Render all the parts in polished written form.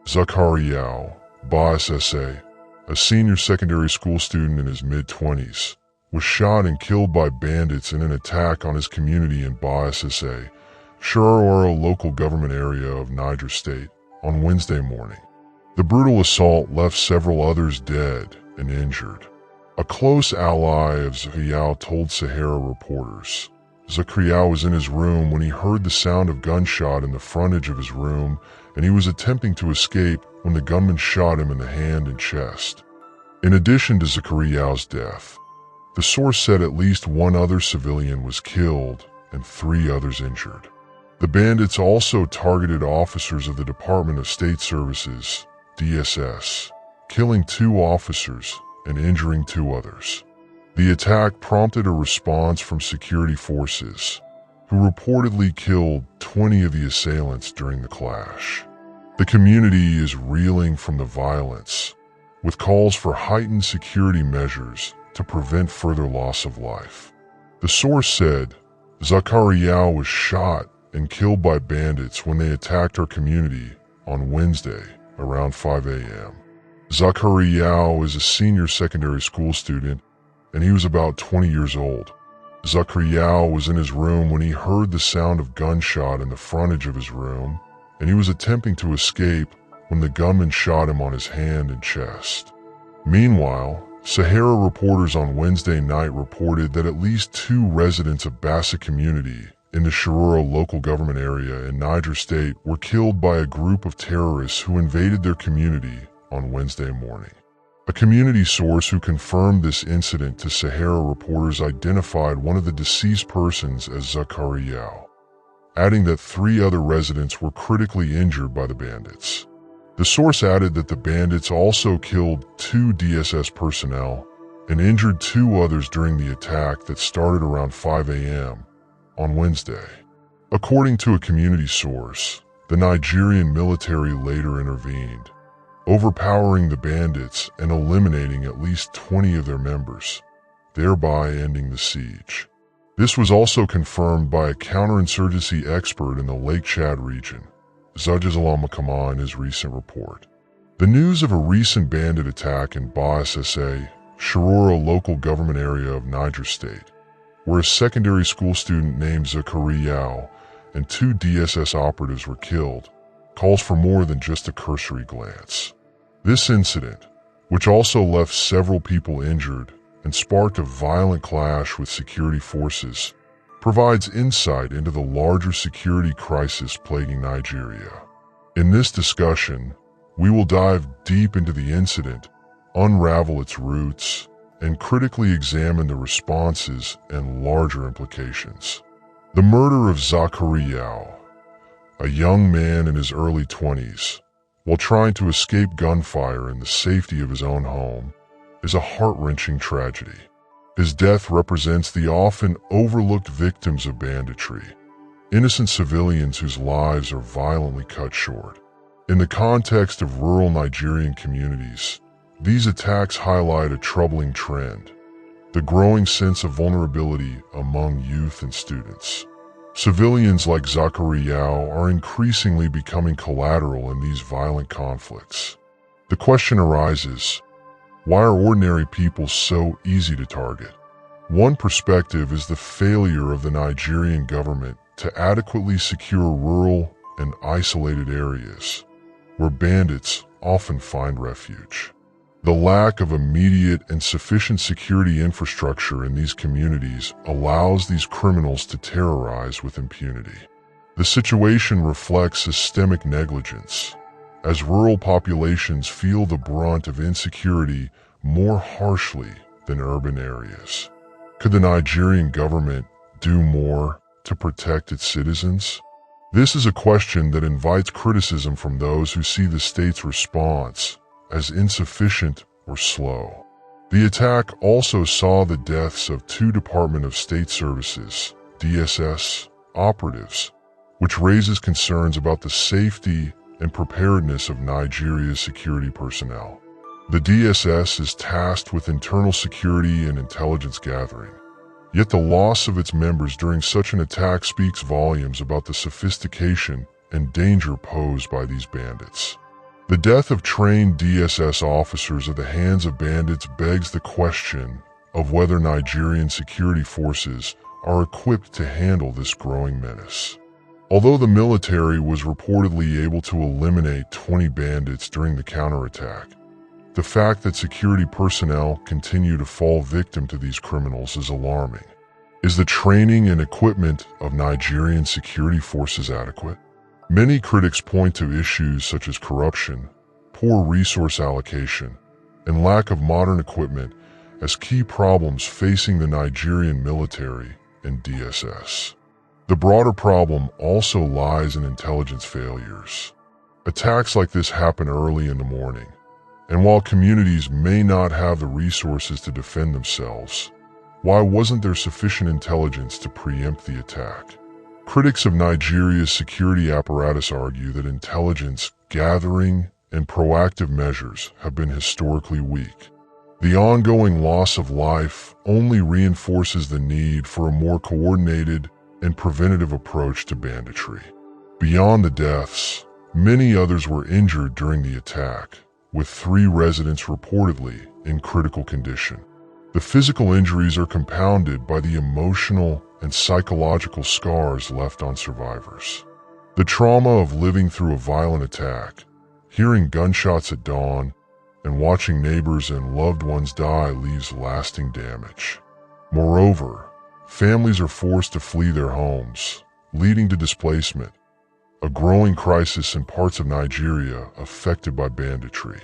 Zakariao Bassese, a senior secondary school student in his mid-20s, was shot and killed by bandits in an attack on his community in Bassese, Shiroro local government area of Niger State, on Wednesday morning. The brutal assault left several others dead and injured. A close ally of Zakariao told Sahara reporters. Zakariao was in his room when he heard the sound of gunshot in the frontage of his room, and he was attempting to escape when the gunman shot him in the hand and chest. In addition to Zakariao's death, the source said at least one other civilian was killed and 3 others injured. The bandits also targeted officers of the Department of State Services, DSS, killing 2 officers and injuring 2 others. The attack prompted a response from security forces, who reportedly killed 20 of the assailants during the clash. The community is reeling from the violence, with calls for heightened security measures to prevent further loss of life. The source said, Zakariao was shot and killed by bandits when they attacked our community on Wednesday around 5 a.m. Zakariao is a senior secondary school student, and he was about 20 years old. Zakariao was in his room when he heard the sound of gunshot in the frontage of his room, and he was attempting to escape when the gunman shot him on his hand and chest. Meanwhile, Sahara reporters on Wednesday night reported that at least 2 residents of Bassa community in the Shiroro local government area in Niger State were killed by a group of terrorists who invaded their community on Wednesday morning. A community source who confirmed this incident to Sahara reporters identified one of the deceased persons as Zakariao, adding that 3 other residents were critically injured by the bandits. The source added that the bandits also killed 2 DSS personnel and injured 2 others during the attack that started around 5 a.m. on Wednesday. According to a community source, the Nigerian military later intervened, overpowering the bandits and eliminating at least 20 of their members, thereby ending the siege. This was also confirmed by a counterinsurgency expert in the Lake Chad region, Zajazalama Kama, in his recent report. The news of a recent bandit attack in Bassese, Shiroro local government area of Niger State, where a secondary school student named Zakariao and 2 DSS operatives were killed, calls for more than just a cursory glance. This incident, which also left several people injured and sparked a violent clash with security forces, provides insight into the larger security crisis plaguing Nigeria. In this discussion, we will dive deep into the incident, unravel its roots, and critically examine the responses and larger implications. The murder of Zakariao, a young man in his early 20s, while trying to escape gunfire in the safety of his own home, is a heart-wrenching tragedy. His death represents the often overlooked victims of banditry, innocent civilians whose lives are violently cut short. In the context of rural Nigerian communities, these attacks highlight a troubling trend: the growing sense of vulnerability among youth and students. Civilians like Zakariao are increasingly becoming collateral in these violent conflicts. The question arises, why are ordinary people so easy to target? One perspective is the failure of the Nigerian government to adequately secure rural and isolated areas, where bandits often find refuge. The lack of immediate and sufficient security infrastructure in these communities allows these criminals to terrorize with impunity. The situation reflects systemic negligence, as rural populations feel the brunt of insecurity more harshly than urban areas. Could the Nigerian government do more to protect its citizens? This is a question that invites criticism from those who see the state's response as insufficient or slow. The attack also saw the deaths of 2 Department of State Services, DSS, operatives, which raises concerns about the safety and preparedness of Nigeria's security personnel. The DSS is tasked with internal security and intelligence gathering, yet the loss of its members during such an attack speaks volumes about the sophistication and danger posed by these bandits. The death of trained DSS officers at the hands of bandits begs the question of whether Nigerian security forces are equipped to handle this growing menace. Although the military was reportedly able to eliminate 20 bandits during the counterattack, the fact that security personnel continue to fall victim to these criminals is alarming. Is the training and equipment of Nigerian security forces adequate? Many critics point to issues such as corruption, poor resource allocation, and lack of modern equipment as key problems facing the Nigerian military and DSS. The broader problem also lies in intelligence failures. Attacks like this happen early in the morning, and while communities may not have the resources to defend themselves, why wasn't there sufficient intelligence to preempt the attack? Critics of Nigeria's security apparatus argue that intelligence gathering and proactive measures have been historically weak. The ongoing loss of life only reinforces the need for a more coordinated and preventative approach to banditry. Beyond the deaths, many others were injured during the attack, with 3 residents reportedly in critical condition. The physical injuries are compounded by the emotional and psychological scars left on survivors. The trauma of living through a violent attack, hearing gunshots at dawn, and watching neighbors and loved ones die leaves lasting damage. Moreover, families are forced to flee their homes, leading to displacement, a growing crisis in parts of Nigeria affected by banditry.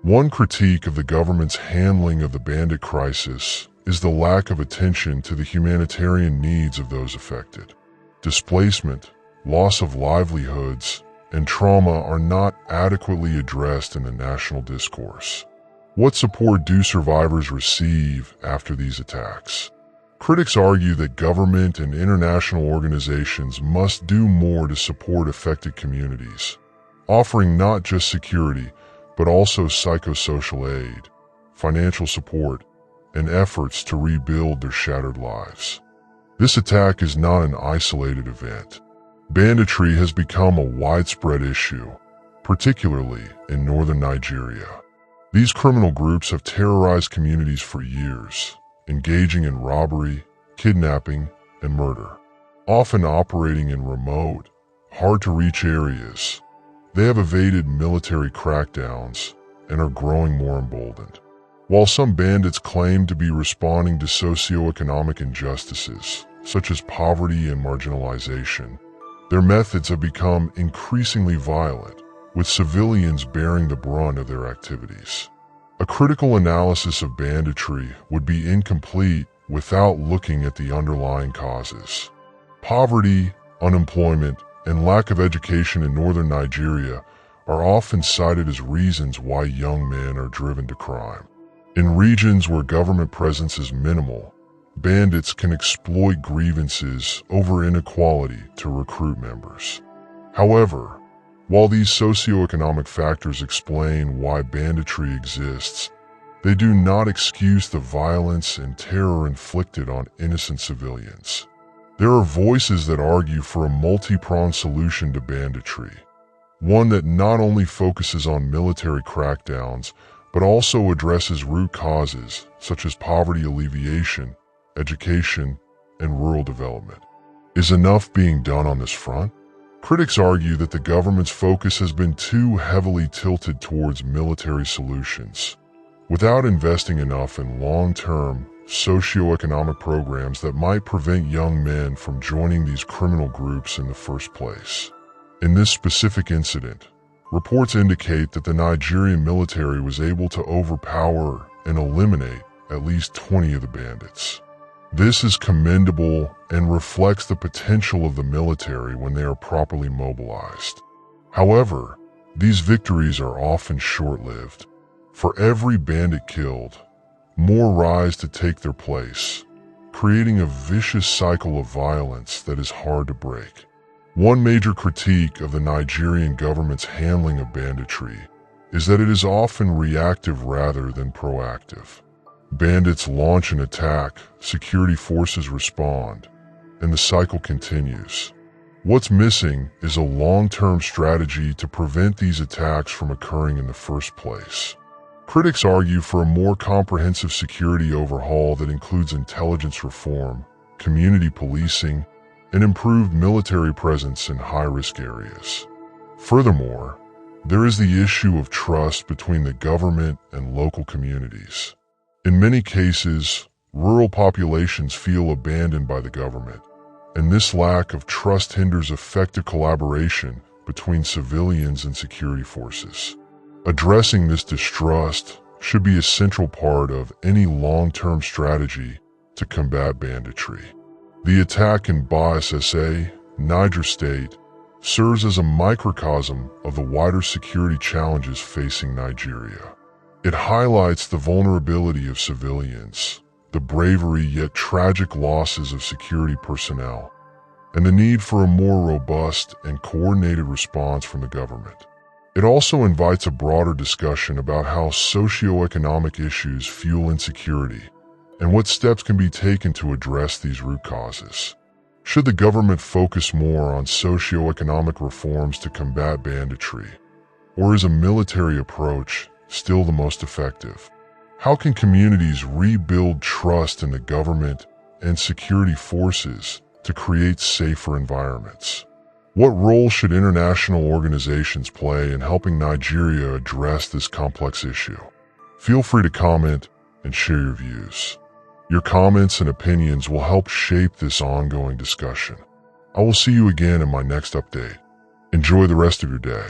One critique of the government's handling of the bandit crisis is the lack of attention to the humanitarian needs of those affected. Displacement, loss of livelihoods, and trauma are not adequately addressed in the national discourse. What support do survivors receive after these attacks? Critics argue that government and international organizations must do more to support affected communities, offering not just security, but also psychosocial aid, financial support, and efforts to rebuild their shattered lives. This attack is not an isolated event. Banditry has become a widespread issue, particularly in northern Nigeria. These criminal groups have terrorized communities for years, engaging in robbery, kidnapping, and murder. Often operating in remote, hard-to-reach areas, they have evaded military crackdowns and are growing more emboldened. While some bandits claim to be responding to socioeconomic injustices, such as poverty and marginalization, their methods have become increasingly violent, with civilians bearing the brunt of their activities. A critical analysis of banditry would be incomplete without looking at the underlying causes. Poverty, unemployment, and lack of education in northern Nigeria are often cited as reasons why young men are driven to crime. In regions where government presence is minimal, bandits can exploit grievances over inequality to recruit members. However, while these socioeconomic factors explain why banditry exists, they do not excuse the violence and terror inflicted on innocent civilians. There are voices that argue for a multi-pronged solution to banditry, one that not only focuses on military crackdowns, but also addresses root causes such as poverty alleviation, education, and rural development. Is enough being done on this front? Critics argue that the government's focus has been too heavily tilted towards military solutions, without investing enough in long-term, socioeconomic programs that might prevent young men from joining these criminal groups in the first place. In this specific incident, reports indicate that the Nigerian military was able to overpower and eliminate at least 20 of the bandits. This is commendable and reflects the potential of the military when they are properly mobilized. However, these victories are often short-lived. For every bandit killed, more rise to take their place, creating a vicious cycle of violence that is hard to break. One major critique of the Nigerian government's handling of banditry is that it is often reactive rather than proactive. Bandits launch an attack, security forces respond, and the cycle continues. What's missing is a long-term strategy to prevent these attacks from occurring in the first place. Critics argue for a more comprehensive security overhaul that includes intelligence reform, community policing, and improved military presence in high-risk areas. Furthermore, there is the issue of trust between the government and local communities. In many cases, rural populations feel abandoned by the government, and this lack of trust hinders effective collaboration between civilians and security forces. Addressing this distrust should be a central part of any long-term strategy to combat banditry. The attack in DSS, Niger State, serves as a microcosm of the wider security challenges facing Nigeria. It highlights the vulnerability of civilians, the bravery yet tragic losses of security personnel, and the need for a more robust and coordinated response from the government. It also invites a broader discussion about how socioeconomic issues fuel insecurity and what steps can be taken to address these root causes. Should the government focus more on socioeconomic reforms to combat banditry, or is a military approach still the most effective? How can communities rebuild trust in the government and security forces to create safer environments? What role should international organizations play in helping Nigeria address this complex issue? Feel free to comment and share your views. Your comments and opinions will help shape this ongoing discussion. I will see you again in my next update. Enjoy the rest of your day.